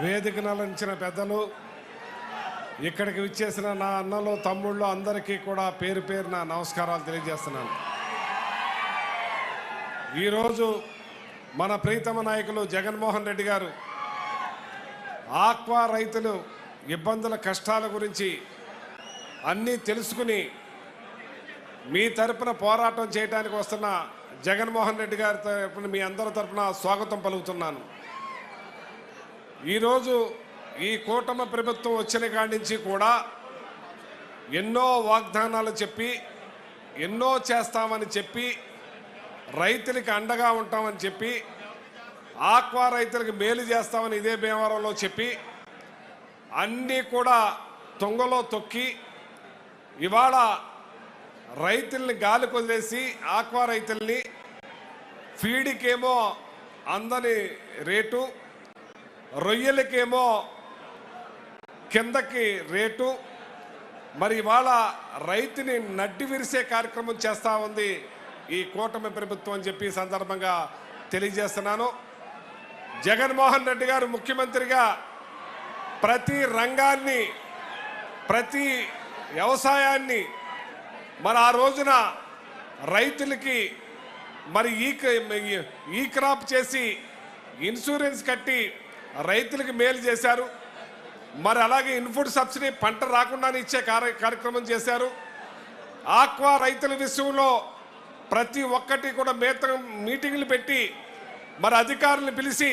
వేదికను అలంచిన పెద్దలు, ఇక్కడికి విచ్చేసిన నా అన్నలు తమ్ముళ్ళు అందరికీ కూడా పేరు పేరున నమస్కారాలు తెలియజేస్తున్నాను. ఈరోజు మన ప్రీతమ నాయకులు జగన్మోహన్ రెడ్డి గారు ఆక్వా రైతులు ఇబ్బందుల కష్టాల గురించి అన్నీ తెలుసుకుని మీ తరపున పోరాటం చేయడానికి వస్తున్న జగన్మోహన్ రెడ్డి గారి తరపున మీ అందరి తరపున స్వాగతం పలుకుతున్నాను. ఈరోజు ఈ కూటమి ప్రభుత్వం వచ్చిన కాడి నుంచి కూడా ఎన్నో వాగ్దానాలు చెప్పి ఎన్నో చేస్తామని చెప్పి రైతులకి అండగా ఉంటామని చెప్పి ఆక్వా రైతులకు మేలు చేస్తామని ఇదే భీమవరంలో చెప్పి అన్నీ కూడా తొంగలో తొక్కి ఇవాళ రైతుల్ని గాలి కొదిలేసి ఆక్వా రైతుల్ని ఫీడ్కేమో అందని రేటు, రొయ్యలకేమో కిందకి రేటు, మరి ఇవాళ రైతుని నడ్డి విరిసే కార్యక్రమం చేస్తూ ఉంది ఈ కూటమి ప్రభుత్వం అని చెప్పి సందర్భంగా తెలియజేస్తున్నాను. జగన్మోహన్ రెడ్డి గారు ముఖ్యమంత్రిగా ప్రతి రంగాన్ని, ప్రతి వ్యవసాయాన్ని మరి ఆ రోజున రైతులకి మరి ఈ క్రాప్ చేసి ఇన్సూరెన్స్ కట్టి రైతులకి మేలు చేశారు. మరి అలాగే ఇన్పుట్ సబ్సిడీ పంట రాకుండానే ఇచ్చే కార్యక్రమం చేశారు. ఆక్వా రైతుల విషయంలో ప్రతి ఒక్కటి కూడా మీటింగ్లు పెట్టి మరి అధికారులను పిలిచి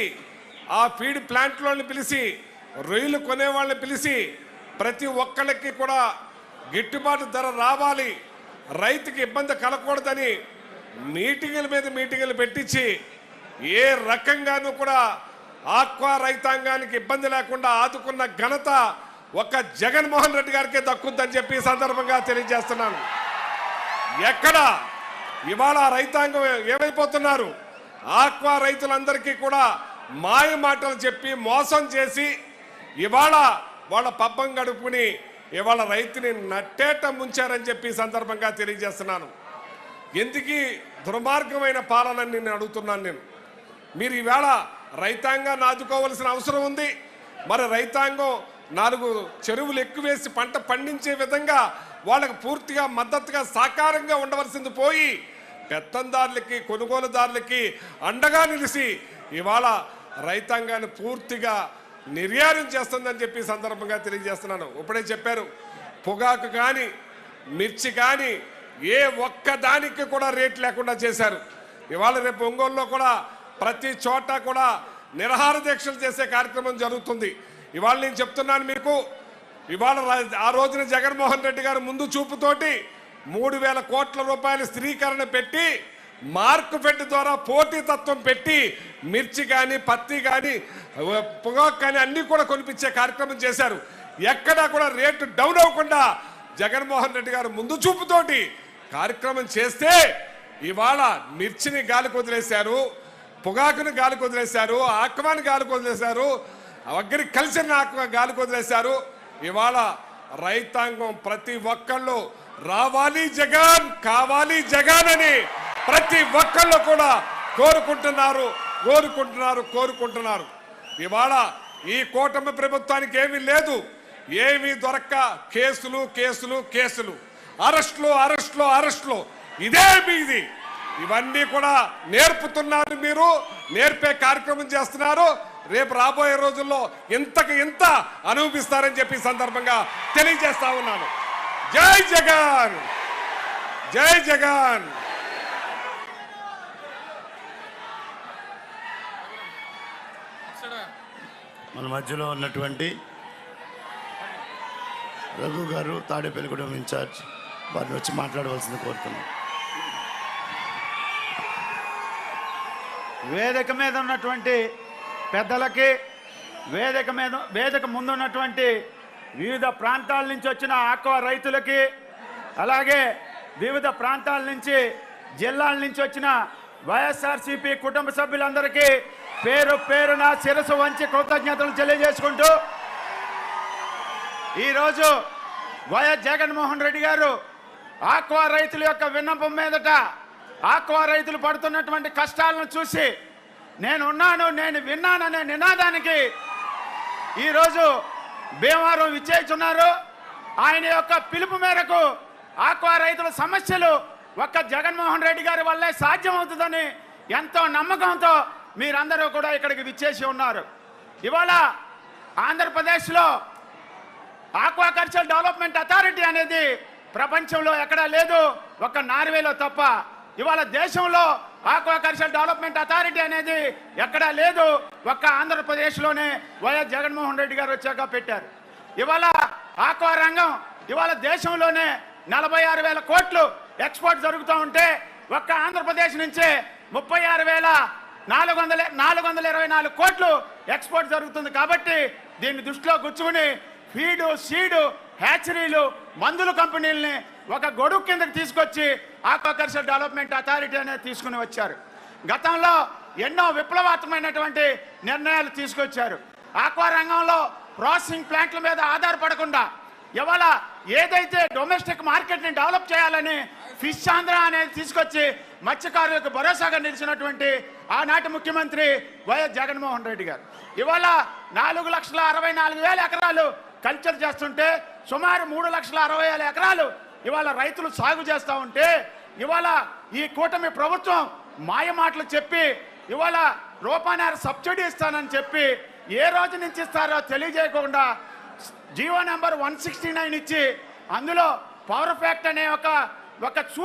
ఆ ఫీడ్ ప్లాంట్లోని పిలిచి రొయ్యలు కొనేవాళ్ళని పిలిచి ప్రతి ఒక్కళ్ళకి కూడా గిట్టుబాటు ధర రావాలి, రైతుకి ఇబ్బంది కలగకూడదని మీటింగుల మీద మీటింగులు పెట్టించి ఏ రకంగానూ కూడా ఆక్వా రైతాంగానికి ఇబ్బంది లేకుండా ఆదుకున్న ఘనత ఒక్క జగన్మోహన్ రెడ్డి గారికే దక్కుద్దని చెప్పి సందర్భంగా తెలియజేస్తున్నాను. ఎక్కడ ఇవాళ రైతాంగం ఏమైపోతున్నారు? ఆక్వా రైతులందరికీ కూడా మాయ మాటలు చెప్పి మోసం చేసి ఇవాళ వాళ్ళ పబ్బం గడుపుకుని ఇవాళ రైతుని నట్టేట ముంచారని చెప్పి సందర్భంగా తెలియజేస్తున్నాను. ఎందుకీ దుర్మార్గమైన పాలనని నేను అడుగుతున్నాను. మీరు ఈవేళ రైతాంగాన్ని ఆదుకోవాల్సిన అవసరం ఉంది. మరి రైతాంగం 4 చెరువులు ఎక్కువేసి పంట పండించే విధంగా వాళ్ళకు పూర్తిగా మద్దతుగా సాకారంగా ఉండవలసింది పోయి పెత్తందారులకి, కొనుగోలుదారులకి అండగా నిలిచి ఇవాళ రైతాంగాన్ని పూర్తిగా నిర్యాణం చేస్తుందని చెప్పి సందర్భంగా తెలియజేస్తున్నాను. ఇప్పుడే చెప్పారు, పొగాకు కానీ మిర్చి కానీ ఏ ఒక్క దానికి కూడా రేట్ లేకుండా చేశారు. ఇవాళ రేపు ఒంగోలులో కూడా ప్రతి చోట కూడా నిరాహార దీక్షలు చేసే కార్యక్రమం జరుగుతుంది. ఇవాళ నేను చెప్తున్నాను మీకు, ఇవాళ ఆ రోజున జగన్మోహన్ రెడ్డి గారు ముందు చూపుతోటి 3,000 కోట్ల రూపాయల స్థిరీకరణ పెట్టి మార్కెట్ ద్వారా పోటీతత్వం పెట్టి మిర్చి కానీ పత్తి కానీ పొగాకు కానీ అన్నీ కూడా కొనిపించే కార్యక్రమం చేశారు. ఎక్కడా కూడా రేటు డౌన్ అవ్వకుండా జగన్మోహన్ రెడ్డి గారు ముందు చూపుతోటి కార్యక్రమం చేస్తే ఇవాళ మిర్చిని గాలికి వదిలేశారు, పొగాకుని గాలికి వదిలేశారు, ఆక్వాని గాలికి వదిలేశారు, అగ్రికల్చర్ని గాలికి వదిలేశారు. ఇవాళ రైతాంగం ప్రతి ఒక్కళ్ళు రావాలి జగన్, కావాలి జగన్ అని ప్రతి ఒక్కళ్ళు కూడా కోరుకుంటున్నారు. ఇవాళ ఈ కూటమి ప్రభుత్వానికి ఏమీ లేదు, ఏమీ దొరక్క కేసులు, అరెస్టులు ఇదే మీది. ఇవన్నీ కూడా నేర్పుతున్నారు, మీరు నేర్పే కార్యక్రమం చేస్తున్నారు. రేపు రాబోయే రోజుల్లో ఇంత అనుభవిస్తారని చెప్పి సందర్భంగా తెలియజేస్తా ఉన్నాను. జై జగన్, జై జగన్. మన మధ్యలో ఉన్నటువంటి రఘు గారు, తాడేపల్లిగూడెం ఇన్ఛార్జ్, వారిని వచ్చి మాట్లాడవలసింది కోరుతున్నాం. వేదిక మీద ఉన్నటువంటి పెద్దలకి, వేదిక ముందున్నటువంటి వివిధ ప్రాంతాల నుంచి వచ్చిన ఆక్వా రైతులకి, అలాగే వివిధ ప్రాంతాల నుంచి జిల్లాల నుంచి వచ్చిన వైఎస్ఆర్సీపీ కుటుంబ సభ్యులందరికీ పేరున శిరస్సు వంచి కృతజ్ఞతలు తెలియజేసుకుంటూ ఈరోజు వైఎస్ జగన్మోహన్ రెడ్డి గారు ఆక్వా రైతుల యొక్క విన్నపం మీదట ఆక్వా రైతులు పడుతున్నటువంటి కష్టాలను చూసి నేను విన్నాననే నినాదానికి ఈరోజు భీమవరం విచ్చేస్తున్నారు. ఆయన యొక్క పిలుపు మేరకు ఆక్వా రైతుల సమస్యలు ఒక్క జగన్మోహన్ రెడ్డి గారి వల్లే సాధ్యమవుతుందని ఎంతో నమ్మకంతో మీరందరూ కూడా ఇక్కడికి విచ్చేసి ఉన్నారు. ఇవాళ ఆంధ్రప్రదేశ్లో ఆక్వాకల్చర్ డెవలప్మెంట్ అథారిటీ అనేది ప్రపంచంలో ఎక్కడా లేదు, ఒక్క నార్వేలో తప్ప. ఇవాళ దేశంలో ఆక్వాకల్చర్ డెవలప్మెంట్ అథారిటీ అనేది ఎక్కడా లేదు, ఒక్క ఆంధ్రప్రదేశ్లోనే వైఎస్ జగన్మోహన్ రెడ్డి గారు వచ్చాక పెట్టారు. ఇవాళ ఆక్వా రంగం ఇవాళ దేశంలోనే 46,000 కోట్లు ఎక్స్పోర్ట్ జరుగుతూ ఉంటే ఒక్క ఆంధ్రప్రదేశ్ నుంచే 36,424 కోట్లు ఎక్స్పోర్ట్ జరుగుతుంది. కాబట్టి దీన్ని దృష్టిలో కూర్చుని ఫీడు, సీడు, హ్యాచరీలు, మందుల కంపెనీలని ఒక గొడుగు కిందకి తీసుకొచ్చి ఆక్వాకల్చర్ డెవలప్మెంట్ అథారిటీ అనేది తీసుకుని వచ్చారు. గతంలో ఎన్నో విప్లవాత్మకమైనటువంటి నిర్ణయాలు తీసుకొచ్చారు. ఆక్వా రంగంలో ప్రాసెసింగ్ ప్లాంట్ల మీద ఆధారపడకుండా ఇవాళ ఏదైతే డొమెస్టిక్ మార్కెట్ని డెవలప్ చేయాలని ఫిష్ ఆంధ్ర అనేది తీసుకొచ్చి మత్స్యకారులకు భరోసాగా నిలిచినటువంటి ఆనాటి ముఖ్యమంత్రి వైఎస్ జగన్మోహన్ రెడ్డి గారు ఇవాళ 4,64,000 ఎకరాలు కల్చర్ చేస్తుంటే సుమారు 3,60,000 ఎకరాలు ఇవాళ రైతులు సాగు చేస్తూ ఉంటే ఇవాళ ఈ కూటమి ప్రభుత్వం మాయ మాటలు చెప్పి ఇవాళ రూపాయన్నర సబ్సిడీ ఇస్తానని చెప్పి ఏ రోజు నుంచి ఇస్తారో తెలియజేయకుండా జీవో నెంబర్ 169 ఇచ్చి అందులో పవర్ ఫ్యాక్ట్ అనే ఒక సూచన